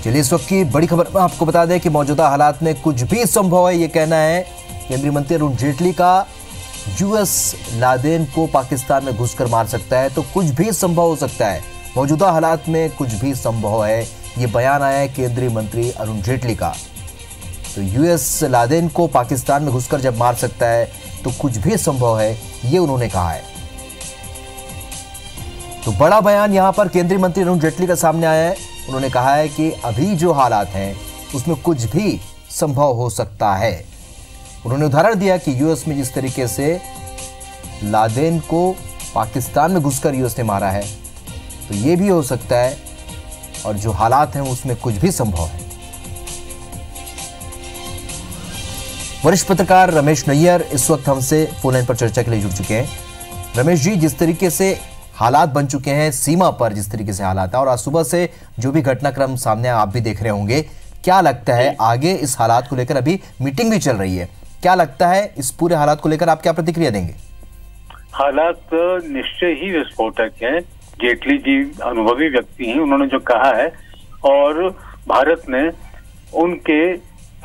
चलिए इस वक्त की बड़ी खबर में आपको बता दें कि मौजूदा हालात में कुछ भी संभव है, ये कहना है केंद्रीय मंत्री अरुण जेटली का। यूएस लादेन को पाकिस्तान में घुसकर मार सकता है, तो कुछ भी संभव हो सकता है। मौजूदा हालात में कुछ भी संभव है, ये बयान आया है केंद्रीय मंत्री अरुण जेटली का। तो यूएस लादेन को पाकिस्तान में घुसकर जब मार सकता है तो कुछ भी संभव है, ये उन्होंने कहा है। तो बड़ा बयान यहां पर केंद्रीय मंत्री अरुण जेटली का सामने आया है। उन्होंने कहा है कि अभी जो हालात हैं उसमें कुछ भी संभव हो सकता है। उन्होंने उदाहरण दिया कि यूएस में जिस तरीके से लादेन को पाकिस्तान में घुसकर यूएस ने मारा है, तो ये भी हो सकता है, और जो हालात हैं उसमें कुछ भी संभव है। वरिष्ठ पत्रकार रमेश नैयर इस वक्त हमसे फोन लाइन पर चर्चा के लिए जुड़ चुके हैं। रमेश जी, जिस तरीके से हालात बन चुके हैं, सीमा पर जिस तरीके से हालात है, और आज सुबह से जो भी घटनाक्रम सामने आप भी देख रहे होंगे, क्या लगता है आगे इस हालात को लेकर? अभी मीटिंग भी चल रही है, क्या लगता है इस पूरे हालात को लेकर आप क्या प्रतिक्रिया देंगे? हालात निश्चय ही विस्फोटक हैं। जेटली जी अनुभवी व्यक्ति हैं, उन्होंने जो कहा है, और भारत ने उनके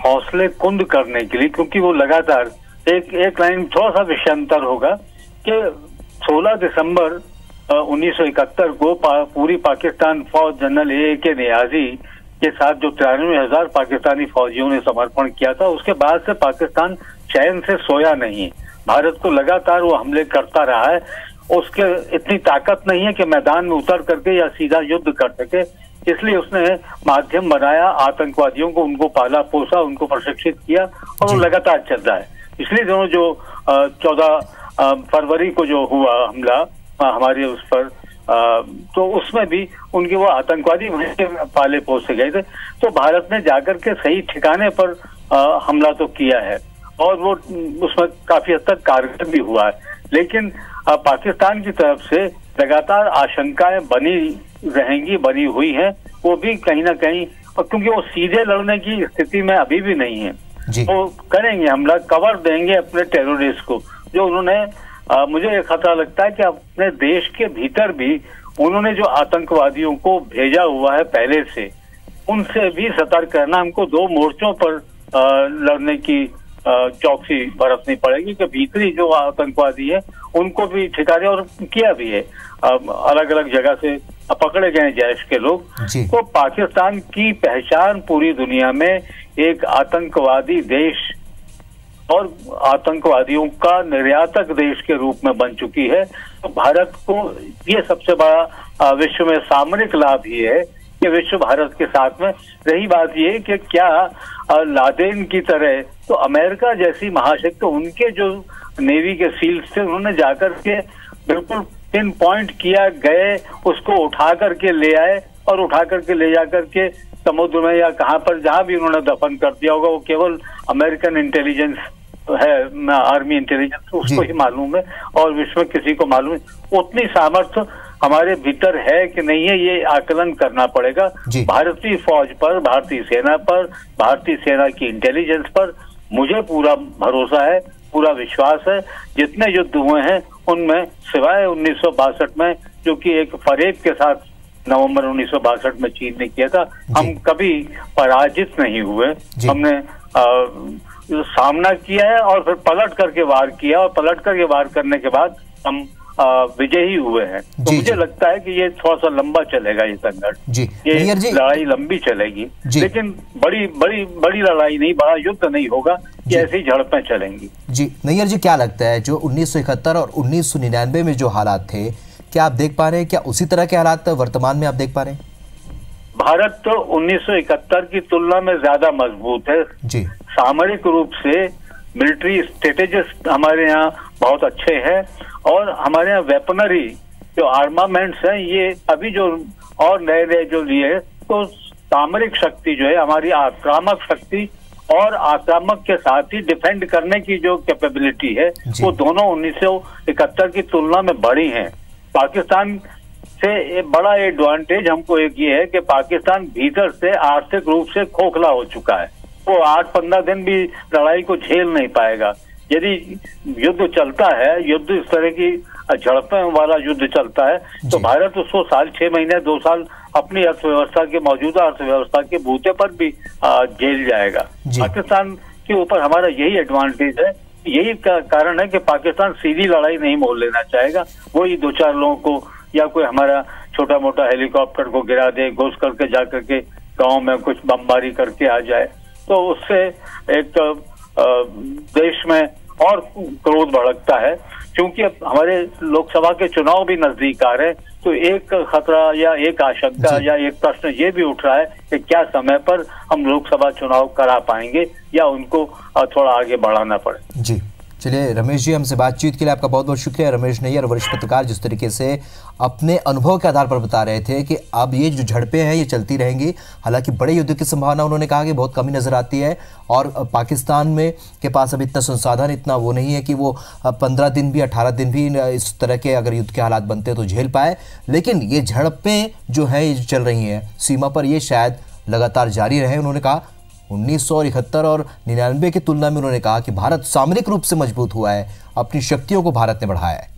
हौसले कुंद करने के लिए, क्योंकि वो लगातार एक लाइन थोड़ा सा विषयांतर होगा कि 16 दिसंबर 1971 को पूरी पाकिस्तान फौज जनरल ए.के. नियाजी के साथ जो 93,000 पाकिस्तानी फौजियों ने समर्पण किया था, उसके बाद से पाकिस्तान चैन से सोया नहीं। भारत को लगातार वो हमले करता रहा है। उसके इतनी ताकत नहीं है कि मैदान में उतर करके या सीधा युद्ध कर सके, इसलिए उसने माध्यम बनाया, आतंकवादियों को उनको पाला पोसा, उनको प्रशिक्षित किया, और वो लगातार चल रहा है। इसलिए दोनों जो 14 फरवरी को जो हुआ हमला हमारे उस पर, तो उसमें भी उनके वो आतंकवादी पाले पोसे गए थे। तो भारत ने जाकर के सही ठिकाने पर हमला तो किया है, और वो उसमें काफी हद तक कारगर भी हुआ है। लेकिन पाकिस्तान की तरफ से लगातार आशंकाएं बनी हुई हैं, वो भी कहीं ना कहीं, और क्योंकि वो सीधे लड़ने की स्थिति में अभी भी नहीं है, वो करेंगे हमला, कवर देंगे अपने टेररिस्ट को। जो उन्होंने मुझे ये खतरा लगता है कि अपने देश के भीतर भी उन्होंने जो आतंकवादियों को भेजा हुआ है पहले से, उनसे भी सतर्क रहना, हमको 2 मोर्चों पर लड़ने की चौकसी बरतनी पड़ेगी कि भीतरी जो आतंकवादी है उनको भी ठिकाने, और किया भी है, अलग अलग जगह से पकड़े गए जैश के लोग। तो पाकिस्तान की पहचान पूरी दुनिया में एक आतंकवादी देश और आतंकवादियों का निर्यातक देश के रूप में बन चुकी है। तो भारत को ये सबसे बड़ा विश्व में सामरिक लाभ ही है कि विश्व भारत के साथ में। रही बात ये कि क्या लादेन की तरह तो अमेरिका जैसी महाशक्ति, उनके जो नेवी के सील्स थे, उन्होंने जाकर के बिल्कुल पिन पॉइंट किया, गए, उसको उठा करके ले आए, और उठा करके ले जाकर के समुद्र में या कहाँ पर जहां भी उन्होंने दफन कर दिया होगा, वो केवल अमेरिकन इंटेलिजेंस है, आर्मी इंटेलिजेंस, उसको ही मालूम है, और विश्व में किसी को मालूम है। उतनी सामर्थ्य हमारे भीतर है कि नहीं है, ये आकलन करना पड़ेगा। भारतीय फौज पर, भारतीय सेना पर, भारतीय सेना की इंटेलिजेंस पर मुझे पूरा भरोसा है, पूरा विश्वास है। जितने युद्ध हुए हैं उनमें, सिवाय 1962 में, जो कि एक फरेब के साथ नवंबर 1962 में चीन ने किया था, हम कभी पराजित नहीं हुए। हमने सामना किया है और फिर पलट करके वार किया, और पलट करके वार करने के बाद हम विजयी हुए हैं। तो मुझे लगता है कि ये थोड़ा सा लंबा चलेगा ये संघर्ष, ये लड़ाई लंबी चलेगी, लेकिन बड़ी लड़ाई नहीं, बड़ा युद्ध नहीं होगा, ये ऐसी झड़पें चलेंगी। जी नैयर जी, क्या लगता है जो 1971 और 1999 में जो हालात थे, क्या आप देख पा रहे हैं, क्या उसी तरह के हालात वर्तमान में आप देख पा रहे हैं? भारत तो 1971 की तुलना में ज्यादा मजबूत है जी। सामरिक रूप से मिलिट्री स्ट्रेटेजिस्ट हमारे यहाँ बहुत अच्छे हैं, और हमारे यहाँ वेपनरी जो आर्मामेंट्स हैं, ये अभी जो और नए जो लिए, तो सामरिक शक्ति जो है हमारी, आक्रामक शक्ति और आक्रामक के साथ ही डिफेंड करने की जो कैपेबिलिटी है, वो दोनों 1971 की तुलना में बढ़ी हैं। पाकिस्तान से बड़ा एडवांटेज हमको एक ये है कि पाकिस्तान भीतर से आर्थिक रूप से खोखला हो चुका है। वो 8-15 दिन भी लड़ाई को झेल नहीं पाएगा। यदि युद्ध चलता है, युद्ध इस तरह की झड़पें वाला युद्ध चलता है, तो भारत उसको साल 6 महीने 2 साल अपनी अर्थव्यवस्था के मौजूदा अर्थव्यवस्था के बूते पर भी झेल जाएगा। पाकिस्तान के ऊपर हमारा यही एडवांटेज है, यही कारण है कि पाकिस्तान सीधी लड़ाई नहीं मोल लेना चाहेगा। वही दो चार लोगों को या कोई हमारा छोटा मोटा हेलीकॉप्टर को गिरा दे, घुस करके जा करके गांव में कुछ बमबारी करके आ जाए, तो उससे एक देश में और क्रोध भड़कता है। क्योंकि अब हमारे लोकसभा के चुनाव भी नजदीक आ रहे हैं, तो एक खतरा या एक आशंका या एक प्रश्न ये भी उठ रहा है कि क्या समय पर हम लोकसभा चुनाव करा पाएंगे या उनको थोड़ा आगे बढ़ाना पड़े। जी चलिए रमेश जी, हमसे बातचीत के लिए आपका बहुत बहुत शुक्रिया। रमेश नैयर, वरिष्ठ पत्रकार, जिस तरीके से अपने अनुभव के आधार पर बता रहे थे कि अब ये जो झड़पें हैं ये चलती रहेंगी। हालांकि बड़े युद्ध की संभावना उन्होंने कहा कि बहुत कमी नजर आती है, और पाकिस्तान में के पास अब इतना संसाधन, इतना वो नहीं है कि वो 15 दिन भी 18 दिन भी इस तरह के अगर युद्ध के हालात बनते हैं तो झेल पाए। लेकिन ये झड़पें जो है ये चल रही हैं सीमा पर, ये शायद लगातार जारी रहे। उन्होंने कहा 1971 और 99 की तुलना में उन्होंने कहा कि भारत सामरिक रूप से मजबूत हुआ है, अपनी शक्तियों को भारत ने बढ़ाया है।